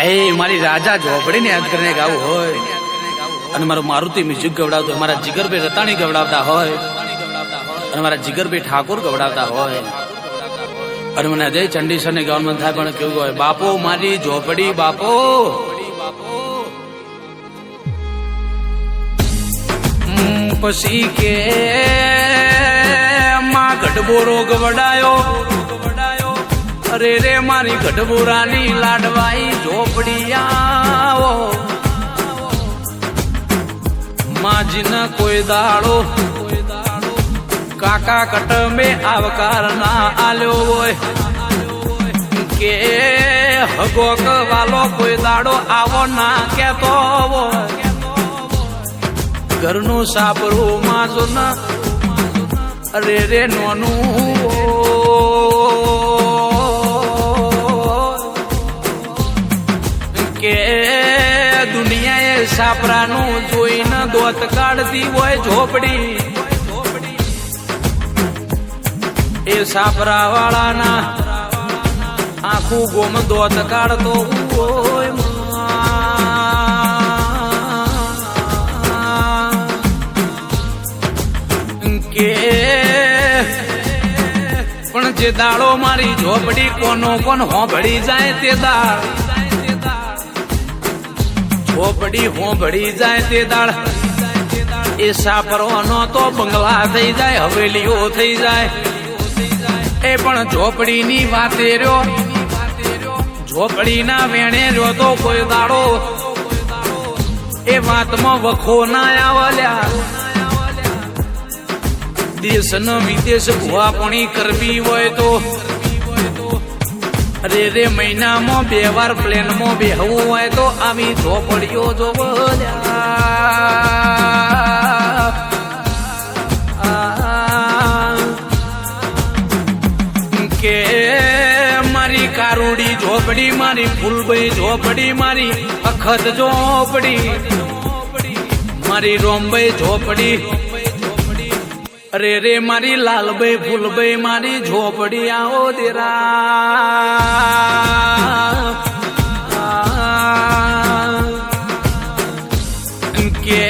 એ મારી રાજા ઝોપડીને યાદ કરીને ગાવું હોય અને મારું મારુતિ મ્યુઝિક ગવડાવતો હોય, મારા જીગરભાઈ રતાણી ગવડાવતા હોય અને મારા જીગરભાઈ ઠાકોર ગવડાવતા હોય અને મને અજય ચંડીસરને ગાવાનું થાય પણ કેવું હોય, બાપો મારી ઝોપડી બાપો પછી કે માં ગઢબોરો ગવડાયો, અરે રે મારી ગઢબોરાની લાડવાઈ ઝોપડિયાઓ માજીન કોઈ દાડો કાકા કટ મે આવકાર ના આલ્યો હોય કે હગોક વાલો કોઈ દાડો આવો ના કેતો હોય, ઘરનું સાપરું માજો ના અરે રે નોનું કે દુનિયાએ સાપરાનું જોઈને દોત કાઢતી હોય ઝોપડી, એ સાપરા વાળાના આખું ગોમ દોત કાઢતો હોય કે પણ જે દાડો મારી ઝોપડી કોનો કોણ હોંભળી જાય તે દાળ ઝોપડી હોંભળી જાય તે દાળ એ સાપરોનો તો બંગલા થઈ જાય, હવેલીઓ થઈ જાય, એ પણ ઝોપડીની વાતે રહ્યો, ઝોપડીના વેણે રહ્યો તો કોઈ દાડો એ વાતમાં વખો ના આવલ્યા, દેશ ન વિદેશ ભુવાપણી કરવી હોય તો અરે રે મહિનામાં 2 વાર પ્લેનમાં બેહવું હોય તો આવી ઝોપડીઓ કે મારી કારુડી ઝોપડી, મારી ફૂલભાઈ ઝોપડી, મારી અખત ઝોપડી, મારી રોમભાઈ ઝોપડી, અરે રે મારી લાલભાઈ ફૂલભાઈ મારી ઝોપડી આવો દેરા કે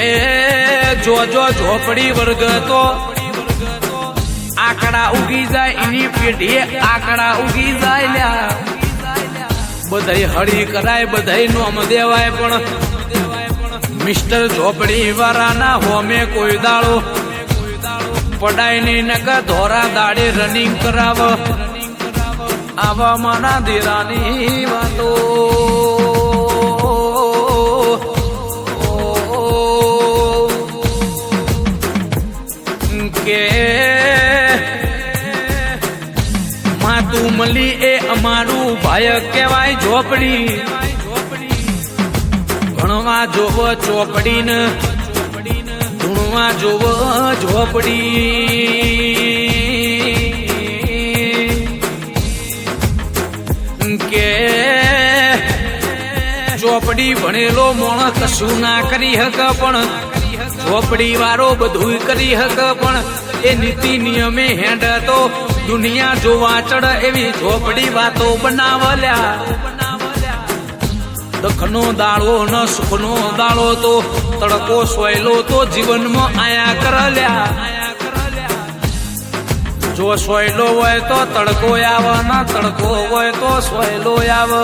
જો ઝોપડી વર્ગ તો આકડા ઉગી જાય, એની પેઢીએ આકડા ઉગી જાય લ્યા, બધાય હળી કરાય, બધાય નોમ દેવાય, પણ મિસ્ટર ઝોપડી વાળાના હોમે કોઈ દાડો પડાય ની નકા ધોરા દાડે રનિંગ કરાવ, આવા મારા દેરાની વાતો કે માતું મળી એ અમારું ભાઈ કહેવાય ઝોપડી, ભણવા જોવ ચોપડી ને ધૂણવા જોવ ઝોપડી કે ચોપડી ભણેલો મોણ કશું ના કરી હક, પણ ઝોપડી વાળો બધું કરી હક, પણ એ નીતિ નિયમે હેડ તો દુનિયા જોવા ચડ એવી ઝોપડી વાતો બનાવલ્યા, દખનો દાડો ન સુખનો દાડો તો તડકો સોયલો તો જીવનમાં આયા કરલ્યા, જો સોયલો હોય તો તડકો આવે, ના તડકો હોય તો સોયલો આવે,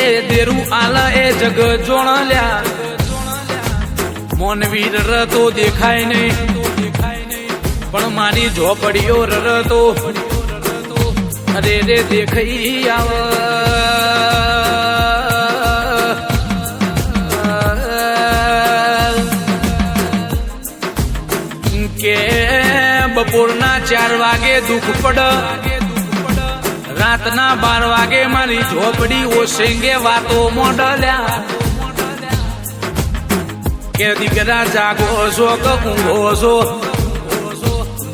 એ દેરું આલ એ જગ જોણલ્યા, મોનવીર રતો દેખાય નહીં પણ મારી ઝોપડીઓ રરતો અરે રે દેખાઈ આવે કે બપોરના 4 વાગે દુઃખ પડ, રાતના 12 વાગે મારી ઝોપડી ઓસેંગે વાતો મોડલ્યા કે દીકરા જાગો છો કે ઊંઘો છો,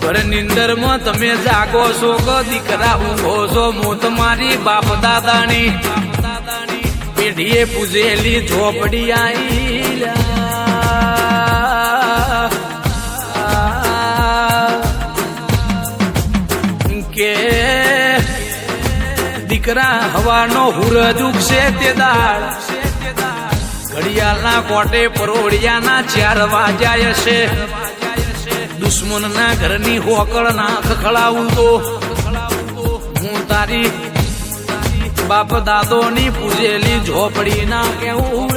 ઘર નિંદરમાં તમે જાગો છો કે દીકરા ઊંઘો છો, હું તમારી બાપ દાદાની પેઢીએ પૂજેલી ઝોપડી આઈ કે દીકરા હવાનો હુરજ ઉગશે તે દાળ ઘડિયાળના કોટે પરોડિયાના 4 વાગ્યા હશે દુશ્મનના ઘરની હોકળ ના ખખડાવું તો હું તારી બાપ દાદોની પૂજેલી ઝોપડી ના કેવું